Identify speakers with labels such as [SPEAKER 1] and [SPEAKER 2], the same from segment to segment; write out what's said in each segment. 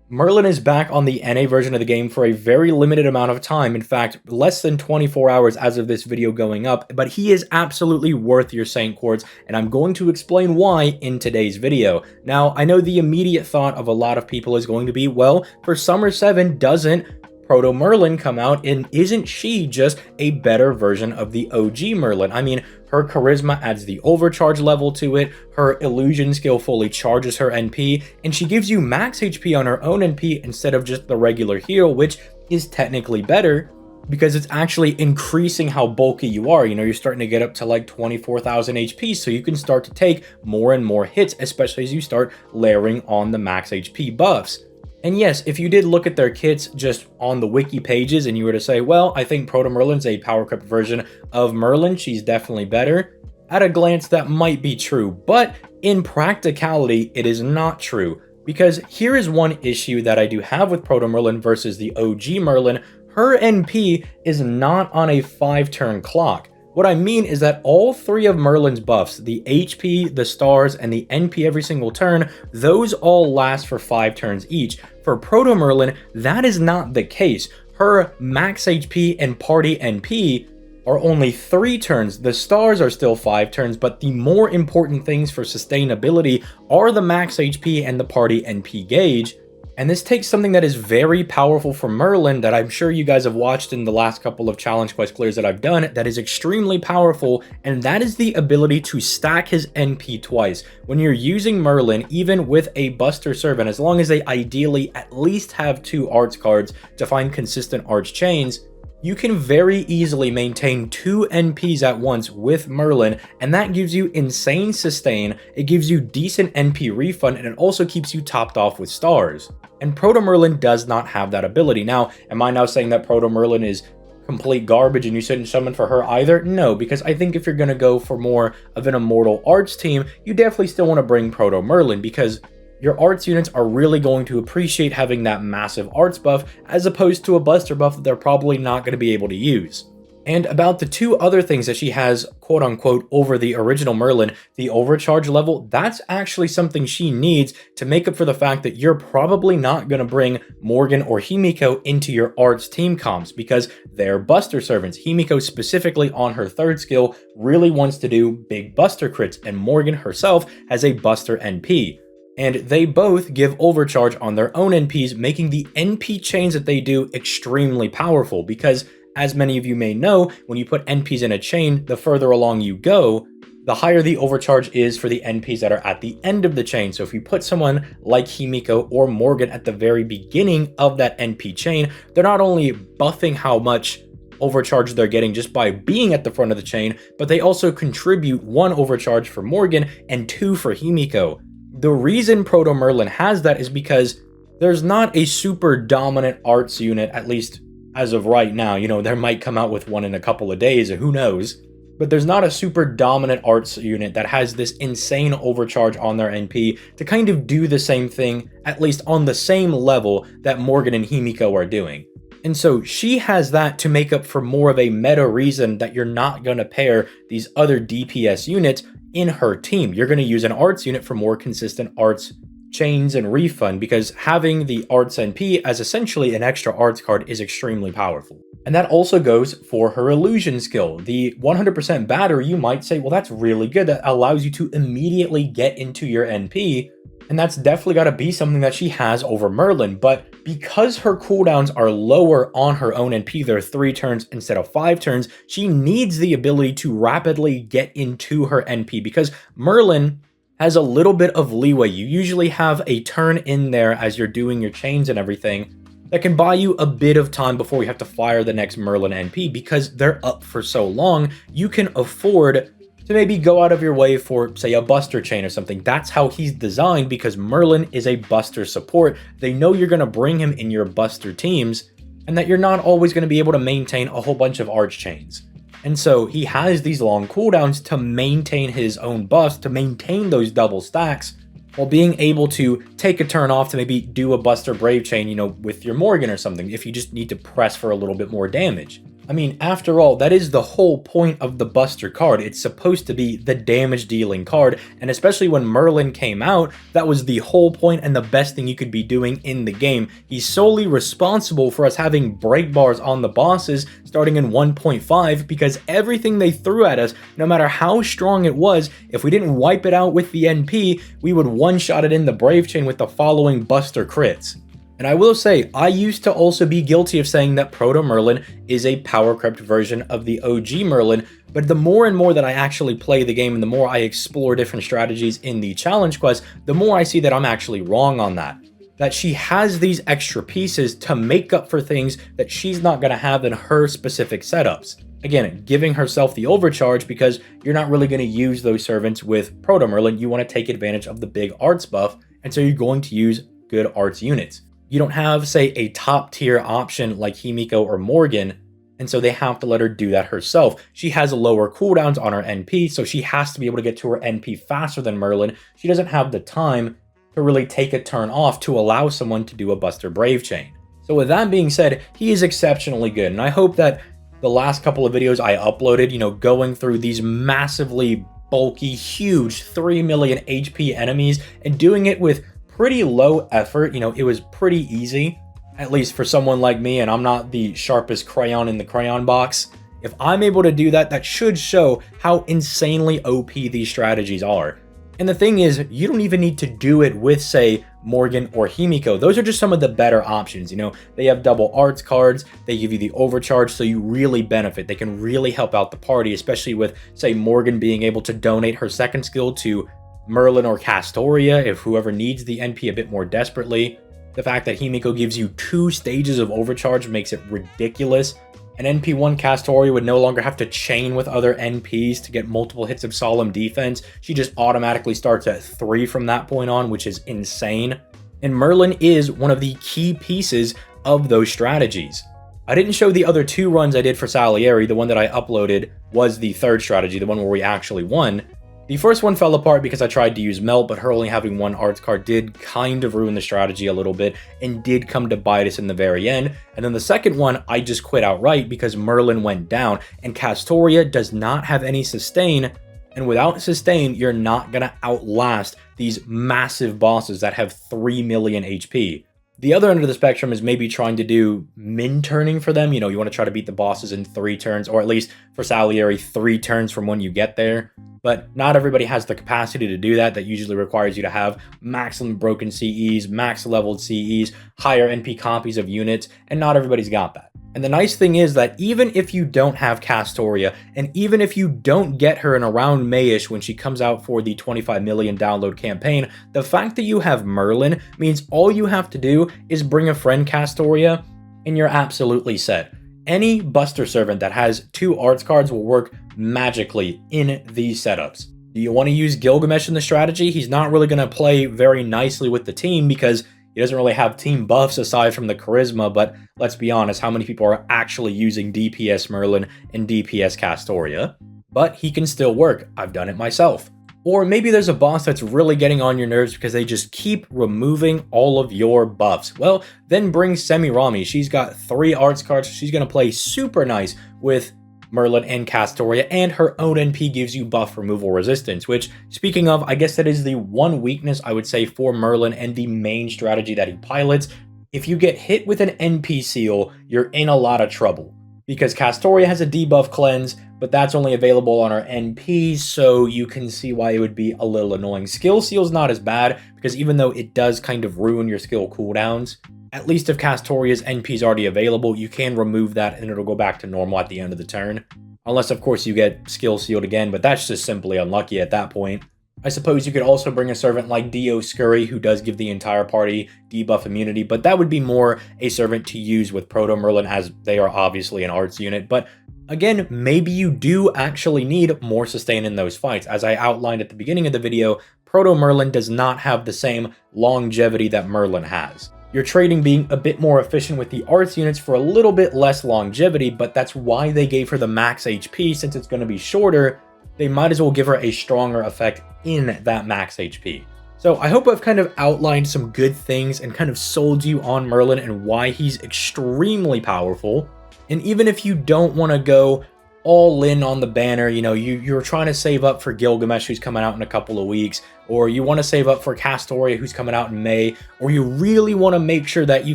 [SPEAKER 1] Merlin is back on the NA version of the game for a very limited amount of time, in fact, less than 24 hours as of this video going up, but he is absolutely worth your Saint Quartz, and I'm going to explain why in today's video. Now, I know the immediate thought of a lot of people is going to be, well, for Summer 7, doesn't Proto Merlin come out, and isn't she just a better version of the OG Merlin? I mean, her charisma adds the overcharge level to it, her illusion skill fully charges her NP, and she gives you max HP on her own NP instead of just the regular heal, which is technically better because it's actually increasing how bulky you are. You know, you're starting to get up to like 24,000 HP, so you can start to take more and more hits, especially as you start layering on the max HP buffs. And yes, if you did look at their kits just on the wiki pages and you were to say, well, I think Proto Merlin's a power-equipped version of Merlin, she's definitely better, at a glance that might be true, but in practicality, it is not true. Because here is one issue that I do have with Proto Merlin versus the OG Merlin: her NP is not on a 5-turn clock. What I mean is that all three of Merlin's buffs, the HP, the stars, and the NP every single turn, those all last for 5 turns each. For Proto Merlin, that is not the case. Her max HP and party NP are only 3 turns. The stars are still 5 turns, but the more important things for sustainability are the max HP and the party NP gauge. And this takes something that is very powerful for Merlin that I'm sure you guys have watched in the last couple of challenge quest clears that I've done that is extremely powerful, and that is the ability to stack his NP twice. When you're using Merlin, even with a Buster Servant, as long as they ideally at least have 2 arts cards to find consistent arts chains, you can very easily maintain 2 NPs at once with Merlin, and that gives you insane sustain, it gives you decent NP refund, and it also keeps you topped off with stars. And Proto Merlin does not have that ability. Now, am I now saying that Proto Merlin is complete garbage and you shouldn't summon for her either? No, because I think if you're going to go for more of an Immortal Arts team, you definitely still want to bring Proto Merlin, because your arts units are really going to appreciate having that massive arts buff as opposed to a buster buff that they're probably not going to be able to use. And about the 2 other things that she has, quote unquote, over the original Merlin, the overcharge level, that's actually something she needs to make up for the fact that you're probably not going to bring Morgan or Himiko into your arts team comps because they're buster servants. Himiko specifically on her 3rd skill really wants to do big buster crits, and Morgan herself has a buster NP. And they both give overcharge on their own NPs, making the NP chains that they do extremely powerful because, as many of you may know, when you put NPs in a chain, the further along you go, the higher the overcharge is for the NPs that are at the end of the chain. So if you put someone like Himiko or Morgan at the very beginning of that NP chain, they're not only buffing how much overcharge they're getting just by being at the front of the chain, but they also contribute 1 overcharge for Morgan and 2 for Himiko. The reason Proto Merlin has that is because there's not a super dominant arts unit, at least as of right now. You know, there might come out with one in a couple of days, who knows? But there's not a super dominant arts unit that has this insane overcharge on their NP to kind of do the same thing, at least on the same level that Morgan and Himiko are doing. And so she has that to make up for more of a meta reason that you're not going to pair these other DPS units in her team. You're going to use an arts unit for more consistent arts chains and refund, because having the arts NP as essentially an extra arts card is extremely powerful. And that also goes for her illusion skill. The 100% battery, you might say, well, that's really good. That allows you to immediately get into your NP. And that's definitely got to be something that she has over Merlin. But because her cooldowns are lower on her own NP, they're 3 turns instead of 5 turns, she needs the ability to rapidly get into her NP, because Merlin has a little bit of leeway. You usually have a turn in there as you're doing your chains and everything that can buy you a bit of time before you have to fire the next Merlin NP, because they're up for so long. You can afford to maybe go out of your way for, say, a buster chain or something. That's how he's designed, because Merlin is a buster support. They know you're going to bring him in your buster teams, and that you're not always going to be able to maintain a whole bunch of arch chains. And so he has these long cooldowns to maintain his own buffs, to maintain those double stacks, while being able to take a turn off to maybe do a Buster Brave chain, you know, with your Morgan or something, if you just need to press for a little bit more damage. I mean, after all, that is the whole point of the Buster card. It's supposed to be the damage dealing card, and especially when Merlin came out, that was the whole point and the best thing you could be doing in the game. He's solely responsible for us having break bars on the bosses starting in 1.5 because everything they threw at us, no matter how strong it was, if we didn't wipe it out with the NP, we would one-shot it in the Brave Chain with the following Buster crits. And I will say, I used to also be guilty of saying that Proto Merlin is a power crept version of the OG Merlin, but the more and more that I actually play the game and the more I explore different strategies in the challenge quest, the more I see that I'm actually wrong on that. That she has these extra pieces to make up for things that she's not going to have in her specific setups. Again, giving herself the overcharge because you're not really going to use those servants with Proto Merlin. You want to take advantage of the big arts buff, and so you're going to use good arts units. You don't have, say, a top tier option like Himiko or Morgan, and so they have to let her do that herself. She has lower cooldowns on her NP, so she has to be able to get to her NP faster than Merlin. She doesn't have the time to really take a turn off to allow someone to do a Buster Brave Chain. So with that being said, he is exceptionally good, and I hope that the last couple of videos I uploaded, going through these massively bulky, huge 3 million HP enemies and doing it with pretty low effort, it was pretty easy, at least for someone like me, and I'm not the sharpest crayon in the crayon box. If I'm able to do that, that should show how insanely OP these strategies are. And the thing is, you don't even need to do it with, say, Morgan or Himiko. Those are just some of the better options, They have double arts cards, they give you the overcharge, so you really benefit. They can really help out the party, especially with, say, Morgan being able to donate her second skill to Merlin or Castoria if whoever needs the NP a bit more desperately. The fact that Himiko gives you 2 stages of overcharge makes it ridiculous. An NP1 Castoria would no longer have to chain with other NPs to get multiple hits of solemn defense. She just automatically starts at 3 from that point on, which is insane. And Merlin is one of the key pieces of those strategies. I didn't show the other 2 runs I did for Salieri. The one that I uploaded was the third strategy, the one where we actually won. The first one fell apart because I tried to use Melt, but her only having 1 arts card did kind of ruin the strategy a little bit and did come to bite us in the very end. And then the second one, I just quit outright because Merlin went down and Castoria does not have any sustain. And without sustain, you're not going to outlast these massive bosses that have 3 million HP. The other end of the spectrum is maybe trying to do min turning for them. You want to try to beat the bosses in 3 turns, or at least for Salieri, 3 turns from when you get there. But not everybody has the capacity to do that. That usually requires you to have maximum broken CEs, max leveled CEs, higher NP copies of units, and not everybody's got that. And the nice thing is that even if you don't have Castoria, and even if you don't get her in around Mayish when she comes out for the 25 million download campaign, the fact that you have Merlin means all you have to do is bring a friend Castoria, and you're absolutely set. Any Buster servant that has 2 arts cards will work magically in these setups. Do you want to use Gilgamesh in the strategy? He's not really going to play very nicely with the team because he doesn't really have team buffs aside from the charisma, but let's be honest, how many people are actually using DPS Merlin and DPS Castoria? But he can still work. I've done it myself. Or maybe there's a boss that's really getting on your nerves because they just keep removing all of your buffs. Well, then bring Semirami. She's got 3 arts cards. She's going to play super nice with Merlin and Castoria, and her own NP gives you buff removal resistance, which, speaking of, I guess that is the one weakness I would say for Merlin and the main strategy that he pilots. If you get hit with an NP seal, you're in a lot of trouble. Because Castoria has a debuff cleanse, but that's only available on our NPs, so you can see why it would be a little annoying. Skill Seal's not as bad, because even though it does kind of ruin your skill cooldowns, at least if Castoria's NP is already available, you can remove that and it'll go back to normal at the end of the turn. Unless, of course, you get Skill Sealed again, but that's just simply unlucky at that point. I suppose you could also bring a servant like Dio Scurry, who does give the entire party debuff immunity, but that would be more a servant to use with Proto Merlin, as they are obviously an arts unit. But again, maybe you do actually need more sustain in those fights. As I outlined at the beginning of the video, Proto Merlin does not have the same longevity that Merlin has. You're trading being a bit more efficient with the arts units for a little bit less longevity, but that's why they gave her the max HP. Since it's going to be shorter, they might as well give her a stronger effect in that max HP. So I hope I've kind of outlined some good things and kind of sold you on Merlin and why he's extremely powerful. And even if you don't want to go all in on the banner, you know, you're trying to save up for Gilgamesh, who's coming out in a couple of weeks, or you want to save up for Castoria, who's coming out in May, or you really want to make sure that you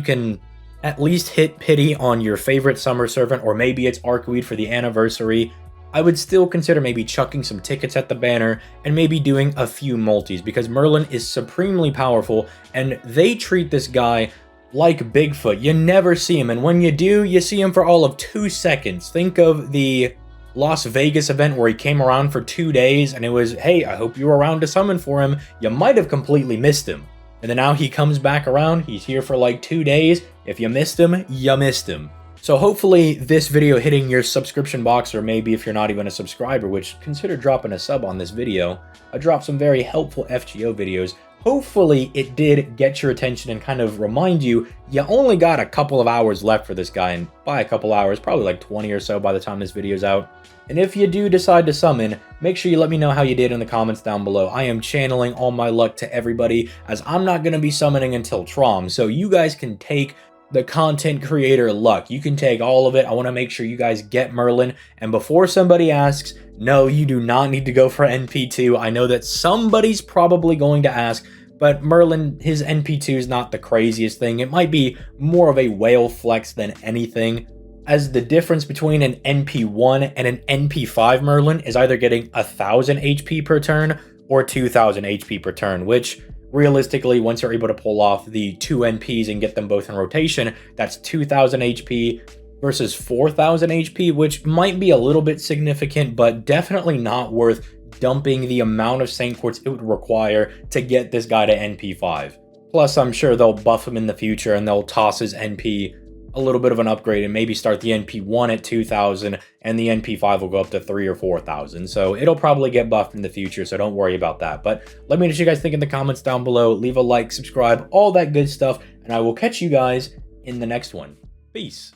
[SPEAKER 1] can at least hit pity on your favorite summer servant, or maybe it's Arcweed for the anniversary, I would still consider maybe chucking some tickets at the banner and maybe doing a few multis, because Merlin is supremely powerful and they treat this guy like Bigfoot. You never see him, and when you do, you see him for all of 2 seconds. Think of the Las Vegas event where he came around for 2 days and it was, hey, I hope you were around to summon for him. You might have completely missed him. And then now he comes back around, he's here for like 2 days. If you missed him, you missed him. So hopefully this video hitting your subscription box, or maybe if you're not even a subscriber, which consider dropping a sub on this video. I dropped some very helpful FGO videos. Hopefully it did get your attention and kind of remind you, you only got a couple of hours left for this guy, and by a couple hours, probably like 20 or so by the time this video's out. And if you do decide to summon, make sure you let me know how you did in the comments down below. I am channeling all my luck to everybody, as I'm not going to be summoning until Trom, so you guys can take the content creator luck. You can take all of it. I want to make sure you guys get Merlin. And before somebody asks, no, you do not need to go for NP2. I know that somebody's probably going to ask, but Merlin, his NP2 is not the craziest thing. It might be more of a whale flex than anything, as the difference between an NP1 and an NP5 Merlin is either getting 1000 HP per turn or 2000 HP per turn, which realistically, once you're able to pull off the 2 NPs and get them both in rotation, that's 2000 HP versus 4000 HP, which might be a little bit significant, but definitely not worth dumping the amount of Saint Quartz it would require to get this guy to NP5. Plus, I'm sure they'll buff him in the future and they'll toss his NP a little bit of an upgrade and maybe start the NP1 at 2000 and the NP5 will go up to 3,000 or 4,000. So it'll probably get buffed in the future, so don't worry about that. But let me know what you guys think in the comments down below. Leave a like, subscribe, all that good stuff, and I will catch you guys in the next one. Peace.